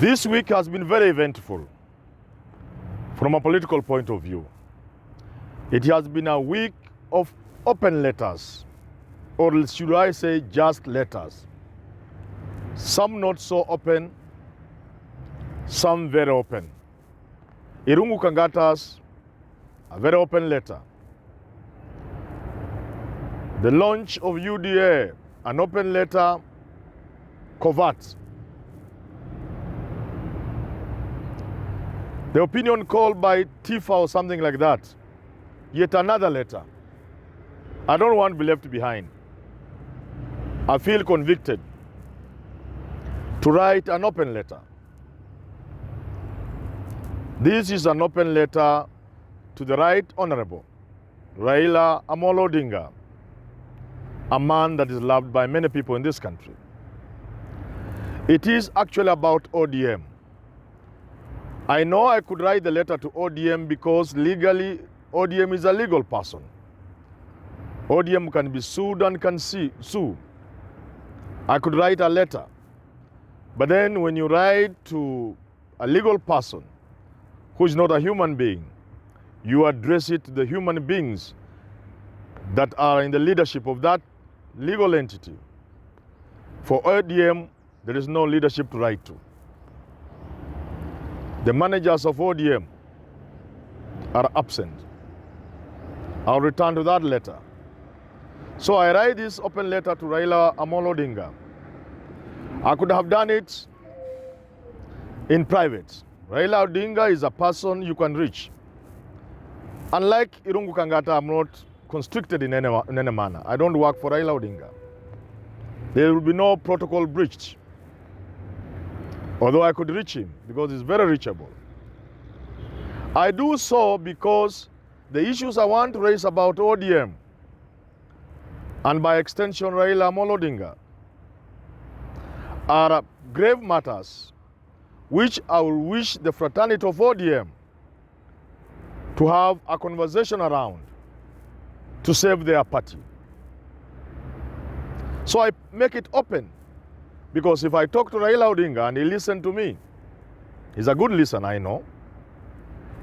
This week has been very eventful from a political point of view. It has been a week of open letters, or should I say just letters. Some not so open, some very open. Irungu Kangata's a very open letter. The launch of UDA, an open letter, covert. The opinion called by Tifa or something like that, yet another letter. I don't want to be left behind. I feel convicted to write an open letter. This is an open letter to the Right Honorable Raila Odinga, a man that is loved by many people in this country. It is actually about ODM. I know I could write the letter to ODM because legally ODM is a legal person. ODM can be sued and can sue. I could write a letter. But then when you write to a legal person who is not a human being, you address it to the human beings that are in the leadership of that legal entity. For ODM, there is no leadership to write to. The managers of ODM are absent. I'll return to that letter. So I write this open letter to Raila Odinga. I could have done it in private. Raila Odinga is a person you can reach. Unlike Irungu Kangata, I'm not constricted in any manner. I don't work for Raila Odinga. There will be no protocol breached. Although I could reach him because he's very reachable. I do so because the issues I want to raise about ODM and by extension Raila Odinga are grave matters which I will wish the fraternity of ODM to have a conversation around to save their party. So I make it open. Because if I talk to Raila Odinga and he listens to me, he's a good listener, I know.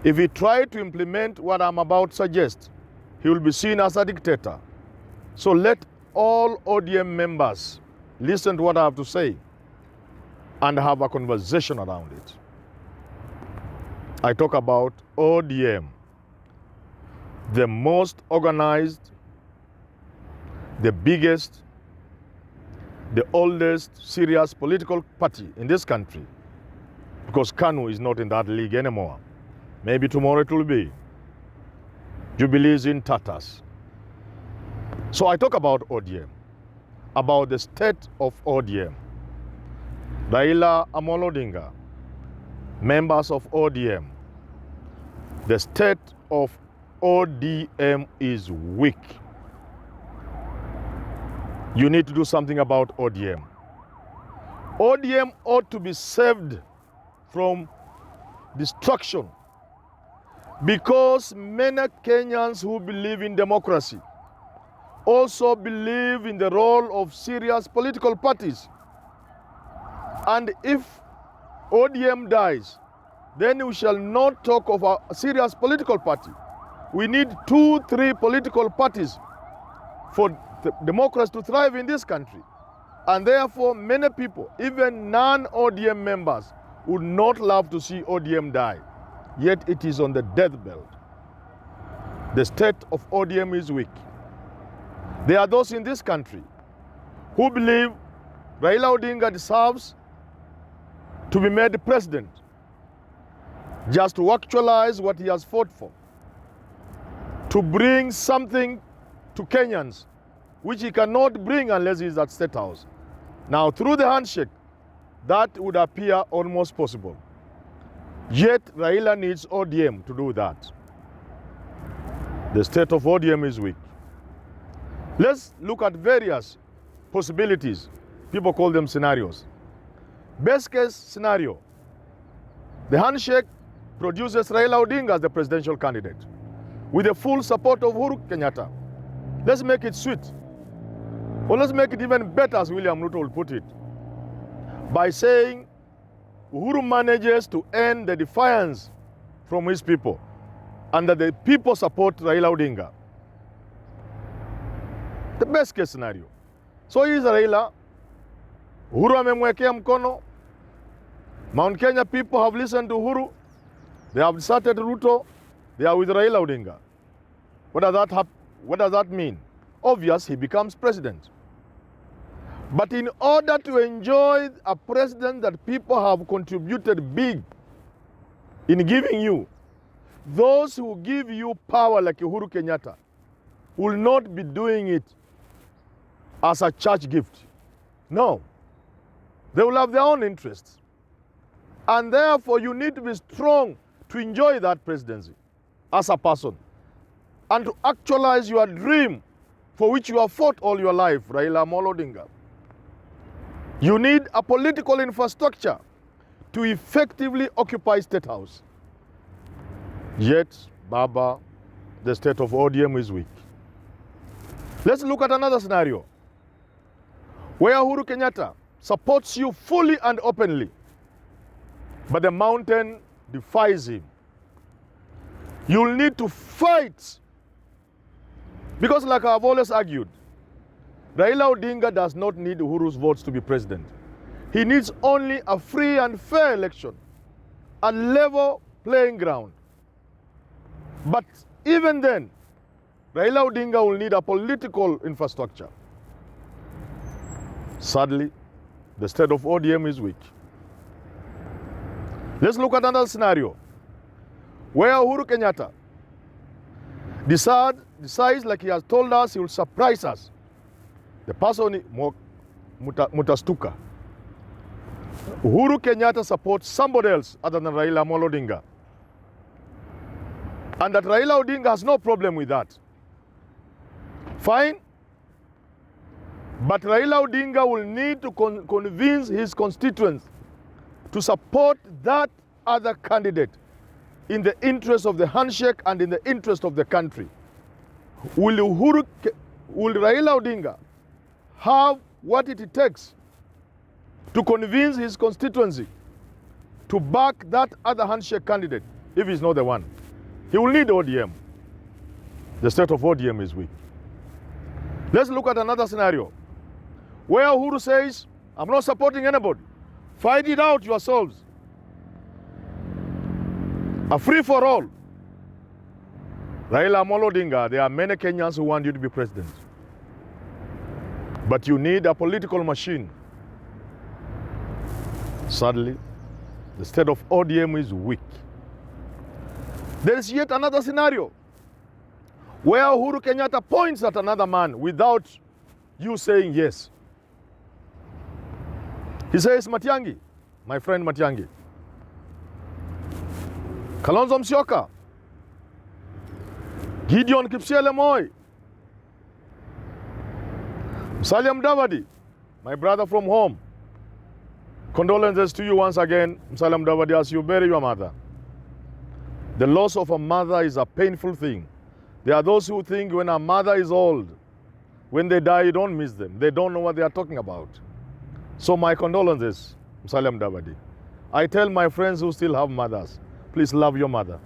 If he tries to implement what I'm about to suggest, he will be seen as a dictator. So let all ODM members listen to what I have to say and have a conversation around it. I talk about ODM, the most organized, the biggest, the oldest serious political party in this country, because KANU is not in that league anymore. Maybe tomorrow it will be. Jubilee is in tatters. So I talk about ODM, about the state of ODM. Raila Odinga, members of ODM. The state of ODM is weak. You need to do something about ODM. ODM ought to be saved from destruction because many Kenyans who believe in democracy also believe in the role of serious political parties. And if ODM dies, then we shall not talk of a serious political party. We need 2-3 political parties for democracy to thrive in this country. And therefore, many people, even non-ODM members, would not love to see ODM die. Yet it is on the deathbed. The state of ODM is weak. There are those in this country who believe Raila Odinga deserves to be made president just to actualize what he has fought for, to bring something to Kenyans which he cannot bring unless he is at State House. Now, through the handshake, that would appear almost possible. Yet, Raila needs ODM to do that. The state of ODM is weak. Let's look at various possibilities. People call them scenarios. Best case scenario, the handshake produces Raila Odinga as the presidential candidate with the full support of Uhuru Kenyatta. Let's make it sweet. Or let's make it even better, as William Ruto will put it, by saying Uhuru manages to end the defiance from his people and that the people support Raila Odinga, the best case scenario. So he's Raila, Uhuru amemwekea mkono. Mount Kenya people have listened to Uhuru. They have deserted Ruto. They are with Raila Odinga. What does that mean? Obvious, he becomes president. But in order to enjoy a president that people have contributed big in giving you, those who give you power like Uhuru Kenyatta will not be doing it as a church gift. No. They will have their own interests. And therefore, you need to be strong to enjoy that presidency as a person and to actualize your dream for which you have fought all your life, Raila Odinga. You need a political infrastructure to effectively occupy State House. Yet, Baba, the state of ODM is weak. Let's look at another scenario where Uhuru Kenyatta supports you fully and openly, but the mountain defies him. You'll need to fight. Because like I've always argued, Raila Odinga does not need Uhuru's votes to be president. He needs only a free and fair election, a level playing ground. But even then, Raila Odinga will need a political infrastructure. Sadly, the state of ODM is weak. Let's look at another scenario where Uhuru Kenyatta decides, like he has told us, he will surprise us. The person mutastuka. Uhuru Kenyatta supports somebody else other than Raila Odinga. And that Raila Odinga has no problem with that. Fine. But Raila Odinga will need to convince his constituents to support that other candidate in the interest of the handshake and in the interest of the country. Will Raila Odinga have what it takes to convince his constituency to back that other handshake candidate if he's not the one? He will need ODM. The state of ODM is weak. Let's look at another scenario where Uhuru says, I'm not supporting anybody. Fight it out yourselves. A free for all. Raila Odinga, there are many Kenyans who want you to be president. But you need a political machine. Sadly, the state of ODM is weak. There is yet another scenario where Uhuru Kenyatta points at another man without you saying yes. He says, Matiang'i, my friend Matiang'i, Kalonzo Musyoka, Gideon Kipsiele Moi, Musalia Mudavadi, my brother from home. Condolences to you once again, Musalia Mudavadi, as you bury your mother. The loss of a mother is a painful thing. There are those who think when a mother is old, when they die, you don't miss them. They don't know what they are talking about. So my condolences, Musalia Mudavadi. I tell my friends who still have mothers, please love your mother.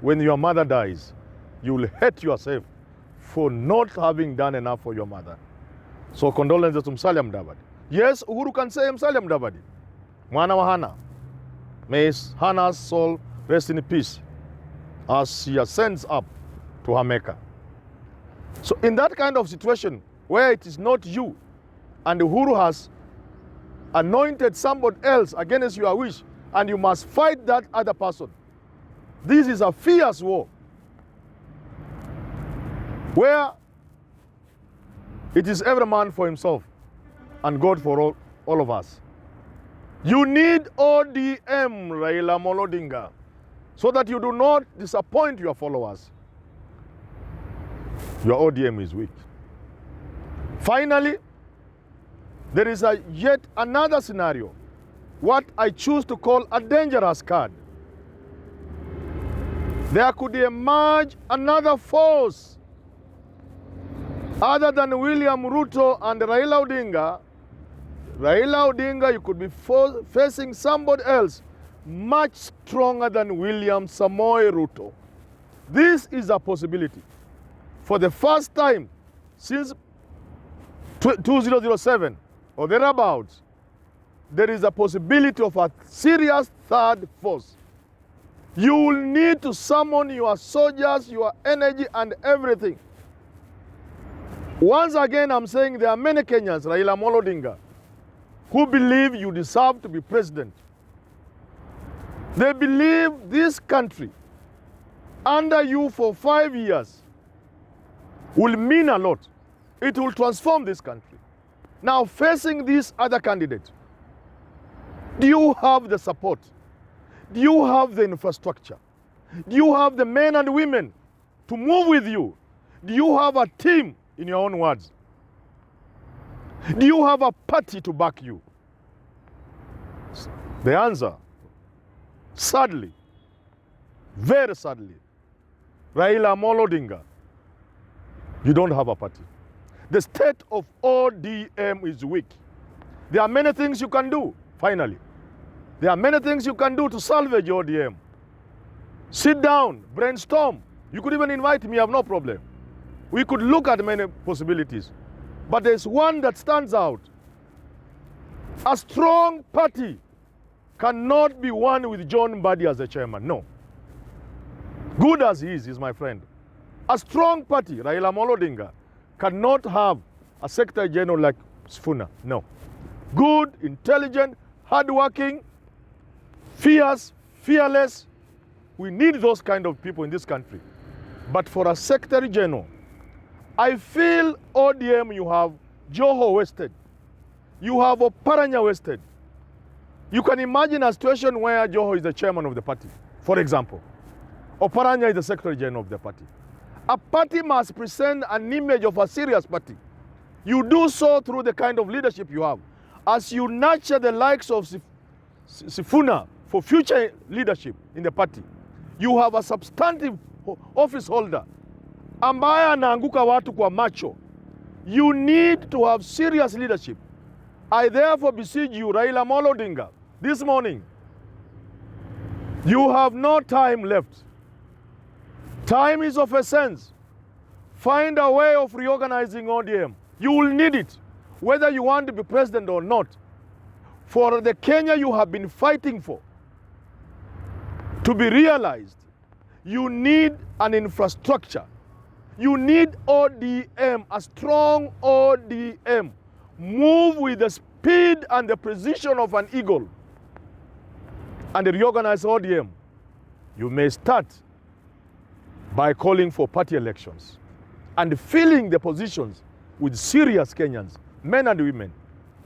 When your mother dies, you will hate yourself for not having done enough for your mother. So condolences to Musalia Mudavadi. Yes, Uhuru can say Musalia Mudavadi, mwana wa Hannah. May Hannah's soul rest in peace as she ascends up to her Maker. So in that kind of situation where it is not you and Uhuru has anointed somebody else against your wish and you must fight that other person, this is a fierce war where it is every man for himself and God for all of us. You need ODM, Raila Odinga, so that you do not disappoint your followers. Your ODM is weak. Finally, there is yet another scenario, what I choose to call a dangerous card. There could emerge another force other than William Ruto and Raila Odinga Raila Odinga, you could be facing somebody else much stronger than William Samoei Ruto. This is a possibility. For the first time since 2007 or thereabouts, there is a possibility of a serious third force. You will need to summon your soldiers, your energy, and everything. Once again, I'm saying there are many Kenyans, Raila Odinga, who believe you deserve to be president. They believe this country, under you for 5 years, will mean a lot. It will transform this country. Now, facing this other candidate, do you have the support? Do you have the infrastructure? Do you have the men and women to move with you? Do you have a team, in your own words? Do you have a party to back you? The answer, sadly, very sadly, Raila Odinga, you don't have a party. The state of ODM is weak. There are many things you can do, finally. There are many things you can do to salvage ODM. Sit down, brainstorm. You could even invite me, I have no problem. We could look at many possibilities. But there's one that stands out. A strong party cannot be won with John Mbadi as the chairman, no. Good as he is my friend. A strong party, Raila Odinga, cannot have a secretary general like Sifuna, no. Good, intelligent, hardworking, fierce, fearless. We need those kind of people in this country. But for a secretary general, I feel ODM, you have Joho wasted. You have Oparanya wasted. You can imagine a situation where Joho is the chairman of the party, for example. Oparanya is the secretary general of the party. A party must present an image of a serious party. You do so through the kind of leadership you have. As you nurture the likes of Sifuna for future leadership in the party, you have a substantive office holder ambaye anaanguka watu kwa macho. You need to have serious leadership. I therefore beseech you, Raila Odinga, this morning, you have no time left. Time is of essence. Find a way of reorganizing ODM. You will need it, whether you want to be president or not. For the Kenya you have been fighting for to be realized, you need an infrastructure. You need ODM, a strong ODM. Move with the speed and the precision of an eagle. And reorganize ODM. You may start by calling for party elections and filling the positions with serious Kenyans, men and women.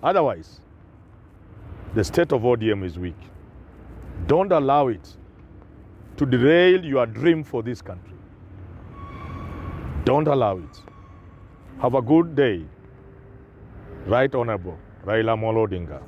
Otherwise, the state of ODM is weak. Don't allow it to derail your dream for this country. Don't allow it. Have a good day. Right Honorable Raila Odinga.